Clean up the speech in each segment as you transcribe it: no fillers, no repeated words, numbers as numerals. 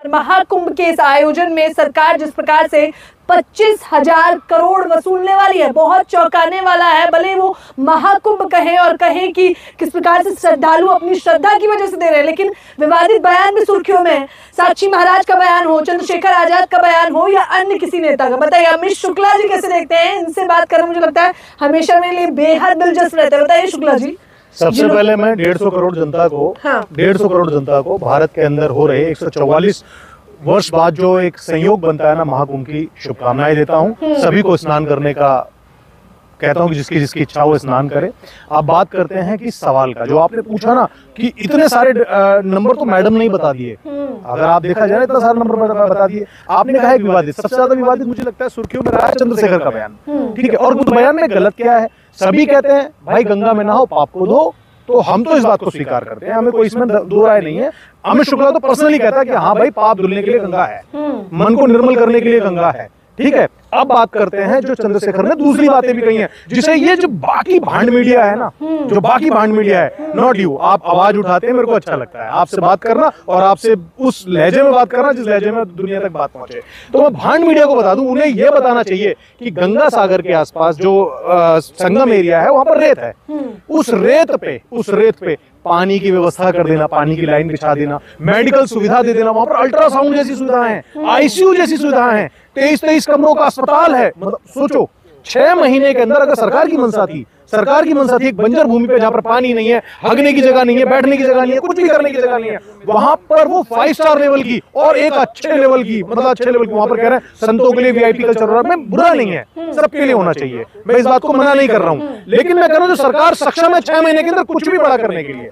महाकुंभ के इस आयोजन में सरकार जिस प्रकार से 25,000 करोड़ वसूलने वाली है, बहुत चौंकाने वाला है। भले वो महाकुंभ कहें और कहें कि किस प्रकार से श्रद्धालु अपनी श्रद्धा की वजह से दे रहे हैं, लेकिन विवादित बयान भी सुर्खियों में है। साक्षी महाराज का बयान हो, चंद्रशेखर आजाद का बयान हो या अन्य किसी नेता का। बताइए अमित शुक्ला जी कैसे देखते हैं? इनसे बात करना मुझे लगता है हमेशा मेरे लिए बेहद दिलचस्प रहता है। बताइए शुक्ला जी। सबसे पहले मैं 150 करोड़ जनता को 150 करोड़ जनता को भारत के अंदर हो रहे 144 वर्ष बाद जो एक संयोग बनता है ना महाकुंभ की शुभकामनाएं देता हूं। सभी को स्नान करने का कहता हूं कि जिसकी जिसकी इच्छा हो स्नान करे। आप बात करते हैं कि सवाल का जो आपने पूछा ना कि इतने सारे नंबर तो मैडम ने ही बता दिए। अगर आप देखा जाए इतना सारे नंबर बता दिए। आपने कहा एक विवादित, सबसे ज्यादा विवादित मुझे लगता है सुर्खियों में रहा है चंद्रशेखर का बयान। ठीक है, और उस बयान में गलत क्या है? सभी कहते हैं भाई गंगा में नहाओ पाप को धो, तो हम तो इस बात को स्वीकार करते हैं, हमें कोई इसमें दो राय नहीं है। अमित शुक्ला तो पर्सनली कहता है कि हाँ भाई पाप धुलने के लिए गंगा है, मन को निर्मल करने के लिए गंगा है। ठीक है, अब बात करते हैं जो चंद्रशेखर ने दूसरी बातें भी कही हैं, जिसे ये जो बाकी भांड मीडिया है ना, जो बाकी भांड मीडिया है, नॉट यू, आप आवाज उठाते हैं, मेरे को अच्छा लगता है आपसे बात करना और आपसे उस लहजे में बात करना जिस लहजे में दुनिया तक बात पहुंचे। तो मैं भांड मीडिया को बता दूं, उन्हें यह बताना चाहिए कि गंगा सागर के आसपास जो संगम एरिया है वहां पर रेत है। उस रेत पे पानी की व्यवस्था कर देना, पानी की लाइन बिछा देना, मेडिकल सुविधा दे देना, वहां पर अल्ट्रासाउंड जैसी सुविधाएं हैं, आईसीयू जैसी सुविधाएं हैं, 23 कमरों का अस्पताल है। मतलब सोचो 6 महीने के अंदर अगर सरकार की मंशा थी एक बंजर भूमि पे जहां पर पानी नहीं है, हगने की जगह नहीं है, बैठने की जगह नहीं है, कुछ भी करने की जगह नहीं है, वहां पर वो 5 स्टार लेवल की और एक अच्छे लेवल की, मतलब अच्छे लेवल की वहां पर कह रहे हैं संतों के लिए वीआईपी कल्चर हो रहा है। मैं बुरा नहीं है, सबके लिए होना चाहिए, मैं इस बात को मना नहीं कर रहा हूं, लेकिन मैं कह रहा हूं जो सरकार सक्षम है 6 महीने के अंदर कुछ भी बड़ा करने के लिए,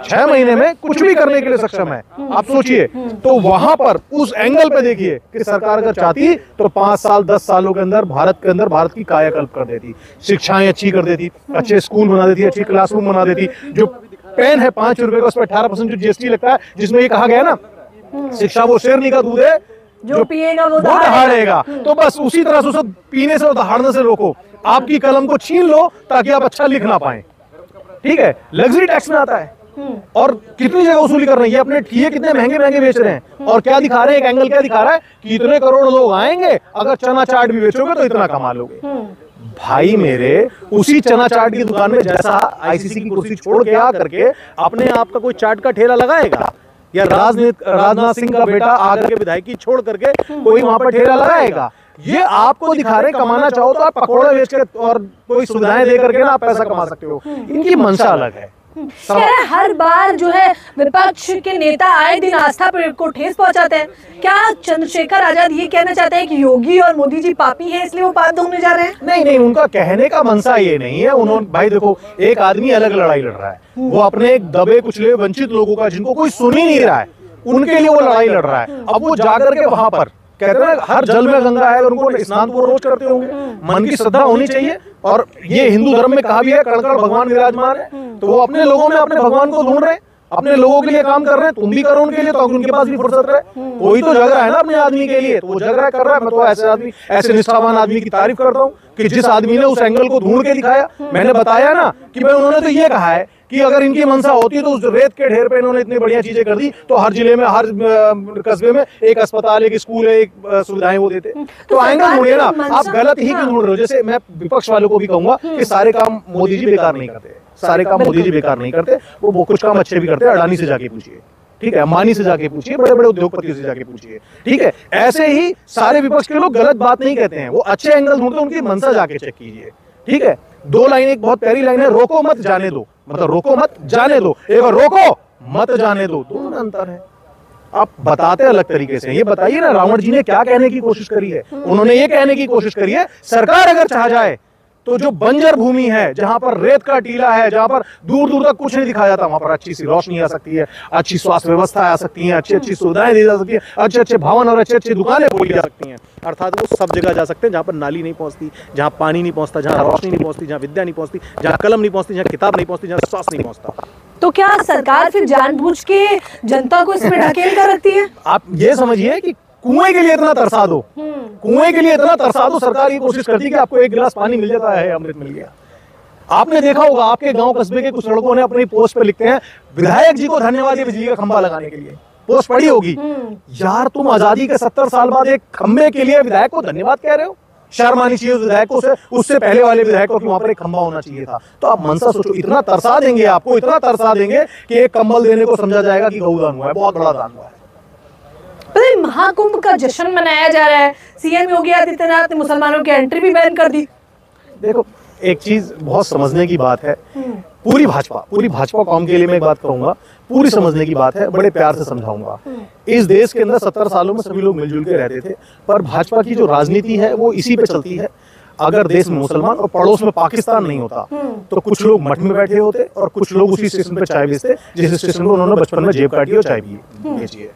6 महीने में कुछ भी करने के लिए सक्षम है। आप सोचिए, तो वहां पर उस एंगल पे देखिए कि सरकार अगर चाहती तो 5 साल 10 सालों के अंदर भारत की कायाकल्प कर देती, शिक्षाएं अच्छी कर देती, अच्छे स्कूल बना देती, अच्छी क्लासरूम बना देती। जो पेन है 5 रुपए का, उस पर 18% जो जीएसटी लगता है, जिसमें ये कहा गया ना शिक्षा वो शेरनी का दूध है जो पिएगा वो दहाड़ेगा। तो बस उसी तरह से उसे पीने से और दहाड़ने से रोको, आपकी कलम को छीन लो ताकि आप अच्छा लिख ना पाए। ठीक है, लग्जरी टैक्स में आता है और कितनी जगह वसूली कर रहे हैं, ये अपने ठिए कितने महंगे महंगे बेच रहे हैं और क्या दिखा रहे हैं, एक एंगल क्या दिखा रहा है कि इतने करोड़ लोग आएंगे, अगर चना चाट भी बेचोगे तो इतना कमा लोगे। भाई मेरे, उसी चना चाट की दुकान में जैसा आईसीसी की कुर्सी छोड़ के आ करके अपने आप का कोई चाट का ठेला लगाएगा, या राजनाथ सिंह का बेटा आकर के विधायकी छोड़ करके कोई वहां पर ठेला लगाएगा। ये आपको दिखा रहे कमाना चाहो तो आप पकौड़े बेच के और कोई सुविधाएं दे करके ना आप पैसा कमा सकते हो। इनकी मंशा अलग है। हर बार जो है विपक्ष के नेता आए दिन आस्था को ठेस पहुंचाते हैं। क्या चंद्रशेखर आजाद ये कहना चाहते हैं कि योगी और मोदी जी पापी हैं इसलिए वो पाप धोने जा रहे हैं? नहीं, उनका कहने का मंशा ये नहीं है। उन्होंने भाई देखो, एक आदमी अलग लड़ाई लड़ रहा है, वो अपने दबे कुचले वंचित लोगों का, जिनको कोई सुन ही नहीं रहा है, उनके लिए वो लड़ाई लड़ रहा है। अब वो जाकर के वहां पर कहते हैं हर जल में गंगा है, उनको स्नान तो रोज करते होंगे, मन की श्रद्धा होनी चाहिए। और ये हिंदू धर्म में कहा भी है कण कण भगवान विराजमान है, तो वो अपने लोगों में अपने भगवान को ढूंढ रहे हैं, अपने लोगों के लिए काम कर रहे हैं। तुम भी करो उनके लिए, तो उनके पास भी फुर्सत रहे। कोई तो जग रहा है ना अपने आदमी के लिए, तो वो जग रहा है, कर रहा है। मैं तो ऐसे निष्ठावान आदमी की तारीफ करता हूँ कि जिस आदमी ने उस एंगल को ढूंढ के दिखाया। मैंने बताया ना कि भाई उन्होंने तो ये कहा है कि अगर इनकी मंशा होती तो उस रेत के ढेर पे इन्होंने इतनी बढ़िया चीजें कर दी, तो हर जिले में, हर कस्बे में एक अस्पताल, एक स्कूल, एक सुविधाएं वो देते। तो एंगल ढूंढिए ना, आप गलत ही क्यों ढूंढ रहे हो? जैसे मैं विपक्ष वालों को भी कहूंगा कि सारे काम मोदी जी बेकार नहीं करते, सारे काम मोदी जी बेकार नहीं करते, वो कुछ काम अच्छे भी करते हैं। अडानी से जाके पूछिए, ठीक है, अंबानी से जाके पूछिए, बड़े बड़े उद्योगपतियों से जाके पूछिए। ठीक है, ऐसे ही सारे विपक्ष के लोग गलत बात नहीं कहते हैं, वो अच्छे एंगल ढूंढते हैं, उनकी मंशा जाके चेक कीजिए। ठीक है, 2 लाइन, एक बहुत प्यारी लाइन है, रोको मत जाने दो, मतलब रोको मत जाने दो, एक रोको मत जाने दो, दोनों में अंतर है। आप बताते अलग तरीके से। ये बताइए ना रावण जी ने क्या कहने की कोशिश करी है? उन्होंने ये कहने की कोशिश करी है सरकार अगर चाह जाए तो जो बंजर भूमि है, जहां पर रेत का टीला है, जहां पर दूर दूर तक कुछ नहीं दिखाया जाता, वहां पर अच्छी सी रोशनी आ सकती है, अच्छी स्वास्थ्य व्यवस्था आ सकती है, अच्छी अच्छी सुविधाएं दी जा सकती है, अच्छे अच्छे भवन और अच्छी अच्छी दुकानें खोली जा सकती हैं। अर्थात वो सब जगह जा सकते हैं जहां पर नाली नहीं पहुंचती, जहां पानी नहीं पहुंचता, जहां रोशनी नहीं पहुंचती, जहां विद्या नहीं पहुंचती, जहां कलम नहीं पहुंचती, जहां किताब नहीं पहुंचती, जहां स्वास्थ्य नहीं पहुंचता। तो क्या सरकार फिर जानबूझ के जनता को इसमें ढकेल कर रखती है? आप ये समझिए कि कुएं के लिए इतना तरसा दो, कुएं के लिए इतना तरसा दो, सरकार ये कोशिश करती है कि आपको एक गिलास पानी मिल जाता है, अमृत मिल गया। आपने देखा होगा आपके गांव कस्बे के कुछ लड़कों ने अपनी पोस्ट पे लिखते हैं विधायक जी को धन्यवाद ये बिजली का खंभा लगाने के लिए। पोस्ट पढ़ी होगी। यार तुम आजादी के 70 साल बाद एक खंबे के लिए विधायक को धन्यवाद कह रहे हो। शर्म आनी चाहिए उस विधायकों से, उससे पहले वाले विधायकों की वहां पर एक खंबा होना चाहिए था। तो आप मनसा सोचो, इतना तरसा देंगे आपको, इतना तरसा देंगे कि एक कंबल देने को समझा जाएगा कि गौदान हुआ है, बहुत बड़ा दान हुआ है। महाकुंभ का जश्न मनाया जा रहा है, सीएम योगी आदित्यनाथ ने मुसलमानों की एंट्री भी बैन कर दी। देखो एक चीज बहुत समझने की बात है, पूरी भाजपा कौम के लिए मैं एक बात कहूंगा, पूरी समझने की बात है, बड़े प्यार से समझाऊंगा। इस देश के अंदर 70 सालों में सभी लोग मिलजुल के रहते थे, पर भाजपा की जो राजनीति है वो इसी पे चलती है। अगर देश में मुसलमान और पड़ोस में पाकिस्तान नहीं होता तो कुछ लोग मठ में बैठे होते और कुछ लोग उसी स्टेशन पे चाय बेचते, जिस स्टेशन को उन्होंने बचपन में जेब काटी और चाय बेची।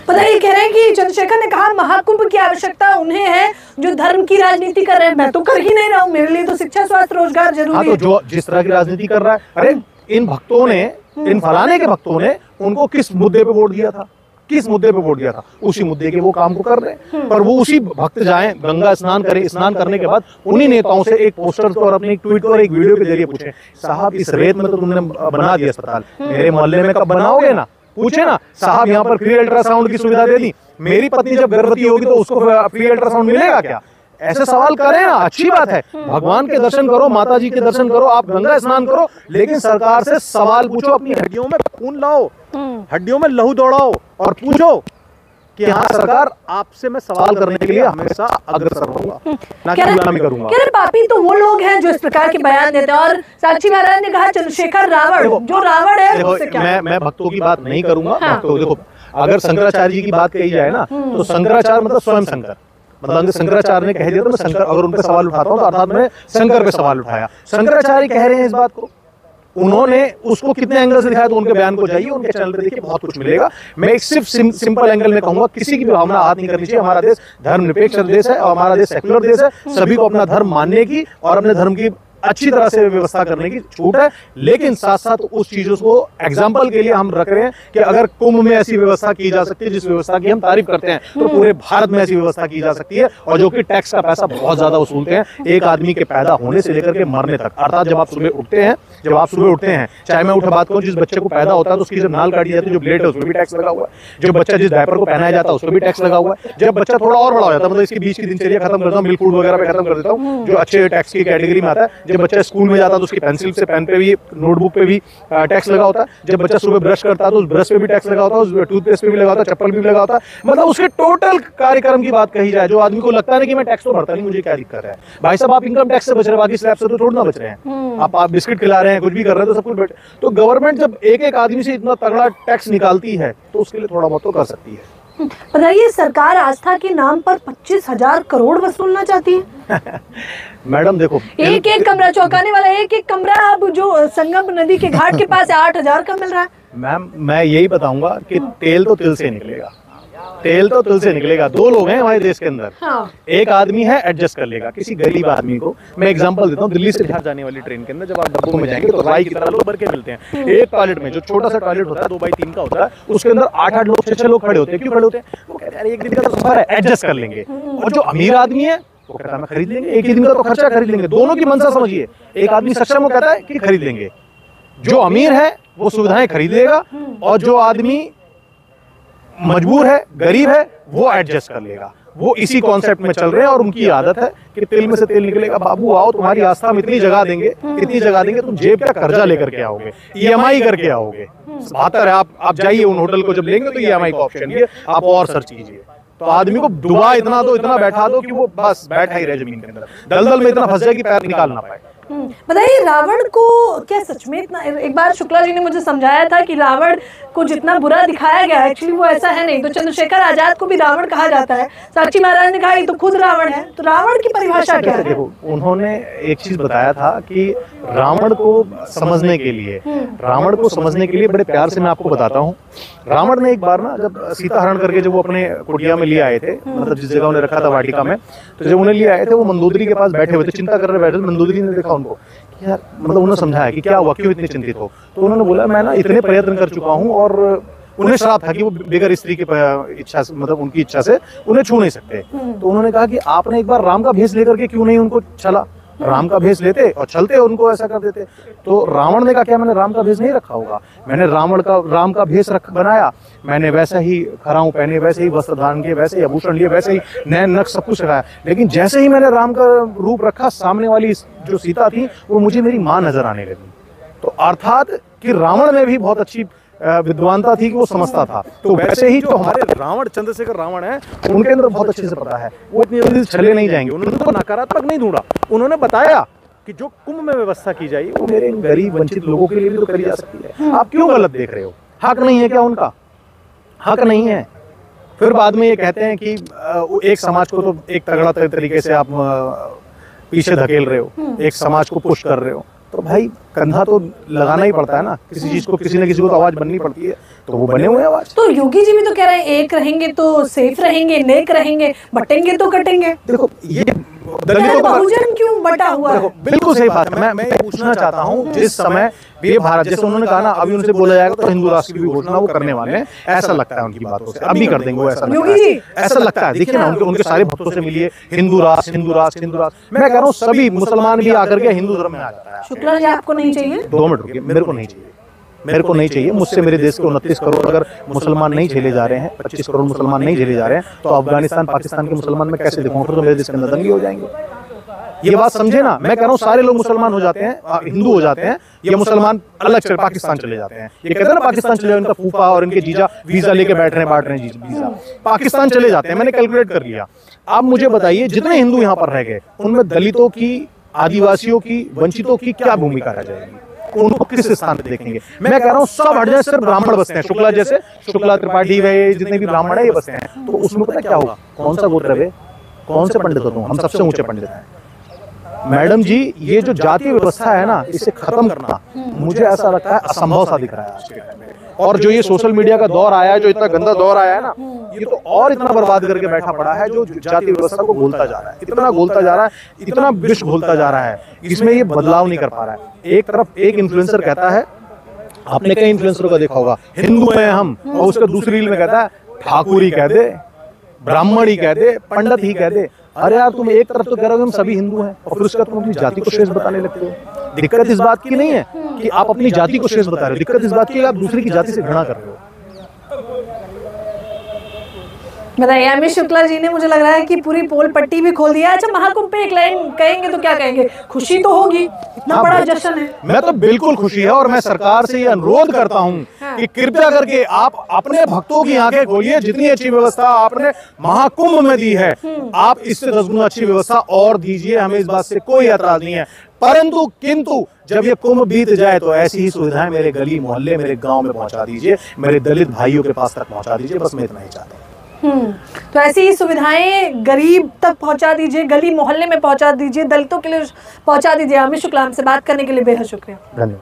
पता ये कह रहे हैं कि चंद्रशेखर ने कहा महाकुंभ की आवश्यकता उन्हें है जो धर्म की राजनीति कर रहे हैं, मैं तो कर ही नहीं रहा हूँ, मेरे लिए तो शिक्षा स्वास्थ्य रोजगार जरूरी है। तो जो जिस तरह की राजनीति कर रहा है, अरे इन भक्तों ने, इन फलाने के भक्तों ने उनको किस मुद्दे पे वोट दिया था, किस मुद्दे पे वोट दिया था, उसी मुद्दे के वो काम को कर रहे हैं। पर वो उसी भक्त जाएं गंगा स्नान करें, स्नान करने के बाद उन्हीं नेताओं से एक पोस्टर और अपने एक ट्वीट और एक वीडियो के जरिए पूछे, साहब इस रेत में तो तुमने बना दिया अस्पताल, मेरे मोहल्ले में कब बनाओगे ना, पूछे ना। साहब यहाँ पर फ्री अल्ट्रासाउंड की सुविधा दे दी, मेरी पत्नी जब गर्भवती होगी तो उसको फ्री अल्ट्रासाउंड मिलेगा क्या? ऐसे सवाल करें ना, अच्छी बात है। भगवान के दर्शन करो, माता जी के दर्शन करो, आप गंगा स्नान करो, लेकिन सरकार से सवाल पूछो, अपनी हड्डियों में खून लाओ, हड्डियों में लहू दौड़ाओ और पूछो कि हाँ सरकार आपसे मैं सवाल करने के लिए हमेशा अग्रसर रहूंगा, ना कि गुलामी करूंगा। पापी तो वो लोग हैं जो इस प्रकार के बयान देते हैं। और साक्षी महाराज ने कहा चंद्रशेखर रावण, जो रावण है उससे क्या? मैं भक्तों की बात नहीं करूंगा। भक्तों देखो, अगर शंकराचार्य जी की बात कही जाए ना, तो शंकराचार्य मतलब स्वयं शंकर, मतलब शंकराचार्य ने कह दिया तो मैं शंकर, अगर उन पर सवाल उठाता हूँ तो अर्थात मैं शंकर पे सवाल उठाया। शंकराचार्य कह रहे हैं इस बात को, उन्होंने उसको कितने एंगल से दिखाया तो उनके बयान को जाइए, उनके चैनल पे देखिए, बहुत कुछ मिलेगा। मैं एक सिर्फ सिंपल एंगल में कहूंगा, किसी की भी भावना हाथ नहीं करनी चाहिए। हमारा देश धर्मनिरपेक्ष देश है और हमारा देश सेक्युलर देश है, सभी को अपना धर्म मानने की और अपने धर्म की अच्छी तरह से व्यवस्था करने की छूट है। लेकिन साथ साथ उस चीजों को एग्जाम्पल के लिए हम रख रहे हैं कि अगर कुंभ में ऐसी व्यवस्था की जा सकती है जिस व्यवस्था की हम तारीफ करते हैं, तो पूरे भारत में ऐसी व्यवस्था की जा सकती है। और जो कि टैक्स का पैसा बहुत ज्यादा वसूलते हैं, एक आदमी के पैदा होने से लेकर के मरने तक, अर्थात जब आप सुबह उठते हैं, चाहे मैं उठा बात करूं, जिस बच्चे को पैदा होता है तो उसकी जब नाल काटी जाती है, जो ब्लेड है उसमें भी टैक्स लगा हुआ है। जो बच्चा जिस डायपर को पहनाया जाता है उसमें भी टैक्स लगा हुआ है। जब बच्चा थोड़ा और बड़ा हो जाता है, मतलब इसके बीच की दिनचर्या खत्म करता हूँ, मिल्क फूड वगैरह पे खत्म कर देता हूँ, जो अच्छे टैक्स की कैटेगरी में आता है। जब बच्चा स्कूल में तो उसकी पेंसिल से पेन पे भी, नोटबुक पे भी टैक्स लगा होता है। जब बच्चा सुबह ब्रश करता है तो उस ब्रश पे भी टैक्स लगा होता है, उस टूथपेस्ट पे भी लगा होता है, चप्पल पे भी लगा होता है। मतलब उसके टोटल कार्यक्रम की बात कही जाए, जो आदमी को लगता है कि मैं टैक्स तो भरता नहीं, मुझे क्या दिक्कत है। भाई साहब आप इनकम टैक्स से बच रहे हैं, बाकी स्लैब से तो थोड़ा ना बच रहे हैं। आप बिस्किट खिला रहे हैं, कुछ भी कर रहे हैं, तो सब कुछ। तो गवर्नमेंट जब एक आदमी से इतना तगड़ा टैक्स निकालती है तो उसके लिए थोड़ा बहुत तो कर सकती है। बताइए, सरकार आस्था के नाम पर 25,000 करोड़ वसूलना चाहती है। मैडम देखो, एक कमरा, चौंकाने वाला एक कमरा अब जो संगम नदी के घाट के पास 8,000 का मिल रहा है। मैम मैं यही बताऊंगा कि तेल तो तिल से निकलेगा, तेल तो तिल से निकलेगा। दो लोग हैं हमारे देश के अंदर, हाँ। एक आदमी है एडजस्ट कर लेगा किसी गरीब आदमी को। मैं एग्जांपल देता हूँ, दिल्ली से बिहार जाने वाली ट्रेन के अंदर जब आप डब्बों में जाएंगे तो राई की तरह लोग भर के मिलते हैं। एक टॉयलेट में, जो छोटा सा टॉयलेट होता है 2x3 का होता है, उसके अंदर 8-8 लोग, 6-6 लोग खड़े होते हैं। क्यों खड़े होते हैं? वो कहते हैं एक दिन का तो सफर है, एडजस्ट कर लेंगे। और जो अमीर आदमी है वो कहता है मैं खरीद लेंगे, एक ही दिन का तो खर्चा खरीद लेंगे। दोनों की मंशा समझिए, एक आदमी सक्षम वो कहता है कि खरीद लेंगे, जो अमीर है वो सुविधाएं खरीदेगा, और जो आदमी मजबूर है, गरीब है, वो एडजस्ट कर लेगा। वो इसी कॉन्सेप्ट में चल रहे हैं और उनकी आदत है कि तेल में से तेल निकलेगा। बाबू आओ, तुम्हारी आस्था में इतनी जगह देंगे, इतनी जगह देंगे, तुम जेब का कर्जा लेकर के आओगे, EMI करके आओगे। बेहतर है आप जाइए उन होटल को, जब लेंगे तो EMI का ऑप्शन ये आप और सर्च कीजिए। तो आदमी को डुबा इतना दो, इतना बैठा दो कि वो बस बैठा ही रहे जमीन के अंदर, दलदल में इतना फंस जाए कि पैर निकाल ना पाए। बताइए, रावण को क्या सच में इतना, एक बार शुक्ला जी ने मुझे समझाया था कि रावण को जितना बुरा दिखाया गया एक्चुअली वो ऐसा है नहीं। तो चंद्रशेखर आजाद को भी रावण कहा जाता है, साक्षी महाराज ने कहा ये तो खुद रावण है। तो रावण की परिभाषा क्या है? देखो, उन्होंने एक चीज बताया था कि रावण को समझने के लिए बड़े प्यार से मैं आपको बताता हूँ। रावण ने एक बार ना, जब सीता हरण करके जब वो अपने कुटिया में लिए आए थे, मतलब जिस जगह उन्हें रखा था वाटिका में, तो जब उन्हें लिए आए थे वो मंदोदरी के पास बैठे हुए थे, चिंता कर रहे बैठे थे। मंदोदरी ने देखा उनको, यार मतलब उन्होंने समझाया कि क्या हुआ, क्यों इतने चिंतित हो। तो उन्होंने बोला मैं ना इतने प्रयत्न कर चुका हूँ, और उन्हें श्राप था कि वो बेगर स्त्री की इच्छा से, मतलब उनकी इच्छा से उन्हें छू नहीं सकते। तो उन्होंने कहा कि आपने एक बार राम का भेष लेकर के क्यों नहीं उनको छला। राम का भेष लेते और चलते उनको ऐसा कर देते। तो रावण ने कहा क्या मैंने राम का भेष नहीं रखा होगा, मैंने राम का भेष बनाया, मैंने वैसा ही खराऊं पहने, वैसे ही वस्त्र धारण किए, वैसे ही आभूषण लिए, वैसे ही नैन नक्श सब कुछ लगाया, लेकिन जैसे ही मैंने राम का रूप रखा, सामने वाली जो सीता थी वो मुझे मेरी माँ नजर आने लगी। तो अर्थात कि रावण में भी बहुत अच्छी विद्वानता थी कि वो समझता था। तो वैसे ही जो हमारे रावण, चंद्रशेखर रावण है, उनके अंदर बहुत अच्छे से पता है, वो इतनी जल्दी छले नहीं जाएंगे। उन्होंने तो नकारात्मक नहीं ढूंढा, उन्होंने बताया कि जो कुंभ में व्यवस्था की जाएगी वो मेरे गरीब वंचित लोगों के लिए भी तो करी जा सकती है। आप क्यों गलत देख रहे हो? हक नहीं है क्या उनका? हक नहीं है। फिर बाद में ये कहते हैं कि एक समाज को तो एक तगड़ा तरीके से आप पीछे धकेल रहे हो, एक समाज को पुश कर रहे हो। तो भाई कंधा तो लगाना ही पड़ता है ना, किसी चीज को, किसी न किसी को तो आवाज बननी पड़ती है, तो वो बने हुए आवाज। तो योगी जी भी तो कह रहे हैं एक रहेंगे तो सेफ रहेंगे, नेक रहेंगे, बटेंगे तो कटेंगे। देखो ये दलितों का बहुजन क्यों बटा हुआ है? बिल्कुल सही बात है। मैं पूछना चाहता हूँ, जिस समय ये भारत, जैसे उन्होंने कहा ना, अभी उनसे बोला जाएगा तो हिंदू राष्ट्र की भी घोषणा वो करने वाले हैं, ऐसा लगता है उनकी बातों से, अभी कर देंगे वो, ऐसा लगता है। देखिए ना, उनके सारे भक्तों से मिलिए, हिंदू राष्ट्र हिंदू राष्ट्र हिंदू राष्ट्र। मैं कह रहा हूँ सभी मुसलमान भी आकर के हिंदू धर्म में आ जाता है। शुक्ला जी आपको नहीं चाहिए? 2 मिनट रुकिए, मेरे को नहीं चाहिए, मेरे को नहीं चाहिए। मुझसे मेरे देश के 29 करोड़ अगर मुसलमान नहीं झेले जा रहे हैं, 25 करोड़ मुसलमान नहीं झेले जा रहे हैं, तो अफगानिस्तान पाकिस्तान के मुसलमान में कैसे दिखाऊं? फिर तो मेरे देश के अंदर दंगे हो जाएंगे। ये बात समझे ना। मैं कह रहा हूँ सारे लोग मुसलमान हो जाते हैं, हिंदू हो जाते हैं, ये मुसलमान अलग चले पाकिस्तान चले जाते हैं। ये कहते हैं ना पाकिस्तान चले जाओ, इनका फूफा और इनके जीजा वीजा लेके बैठ रहे हैं, बांट रहे हैं वीजा, पाकिस्तान चले जाते हैं। मैंने कैलकुलेट कर लिया। आप मुझे बताइए, जितने हिंदू यहाँ पर रह गए, उनमें दलितों की, आदिवासियों की, वंचितों की क्या भूमिका रह जाएगी? उनको किस स्थान पे देखेंगे? मैं कह रहा हूँ सब हट जाए, सिर्फ ब्राह्मण बसते हैं, शुक्ला जैसे, शुक्ला त्रिपाठी वे जितने भी ब्राह्मण है ये बसते हैं। तो उसमें पता क्या होगा? कौन सा गोत्र है? कौन से पंडित हो तुम? हम सबसे ऊंचे पंडित हैं। मैडम जी, ये जो जातीय व्यवस्था है ना, इसे खत्म करना मुझे ऐसा लगता है असंभव सा दिख रहा है आज के टाइम में। और जो ये सोशल मीडिया का दौर आया है, जो इतना गंदा दौर आया है ना, ये तो और इतना बर्बाद करके बैठा पड़ा है, जो जातीय व्यवस्था को घोलता जा रहा है, इतना घोलता जा रहा है, इतना विष घोलता जा रहा है, इसमें ये बदलाव नहीं कर पा रहा है। एक तरफ एक इन्फ्लुएंसर कहता है, आपने कई इन्फ्लुएंसरों का देखा होगा, हिंदू हैं हम, और उसका दूसरी रील में कहता है ठाकुर ही कह दे, ब्राह्मण ही कह दे, पंडित ही कह दे। अरे यार, तुम एक तरफ तो कह रहे हो हम सभी हिंदू हैं, और फिर उसका तुम अपनी जाति को श्रेष्ठ बताने लगते हो। दिक्कत इस बात की नहीं है कि आप अपनी जाति को श्रेष्ठ बता रहे हो, दिक्कत इस बात की है कि आप दूसरे की जाति से घृणा कर रहे हो। बताइए, अमित शुक्ला जी ने, मुझे लग रहा है कि पूरी पोल पट्टी भी खोल दिया। अच्छा, महाकुंभ पे एक लाइन कहेंगे तो क्या कहेंगे? खुशी तो होगी, इतना बड़ा जश्न है। मैं तो बिल्कुल खुशी है, और मैं सरकार से ये अनुरोध करता हूँ कि कृपया करके आप अपने भक्तों की आंखें खोलिए। जितनी अच्छी व्यवस्था आपने महाकुंभ में दी है, आप इससे 10 गुना अच्छी व्यवस्था और दीजिए, हमें इस बात से कोई एतराज नहीं है। परंतु किंतु जब ये कुंभ बीत जाए तो ऐसी ही सुविधाएं मेरे गली मोहल्ले, मेरे गांव में पहुंचा दीजिए, मेरे दलित भाइयों के पास तक पहुंचा दीजिए। बस मैं इतना ही चाहता हूँ। तो ऐसी ही सुविधाएं गरीब तक पहुंचा दीजिए, गली मोहल्ले में पहुंचा दीजिए, दलितों के लिए पहुंचा दीजिए। अमित शुक्ला, हमसे बात करने के लिए बेहद शुक्रिया। धन्यवाद।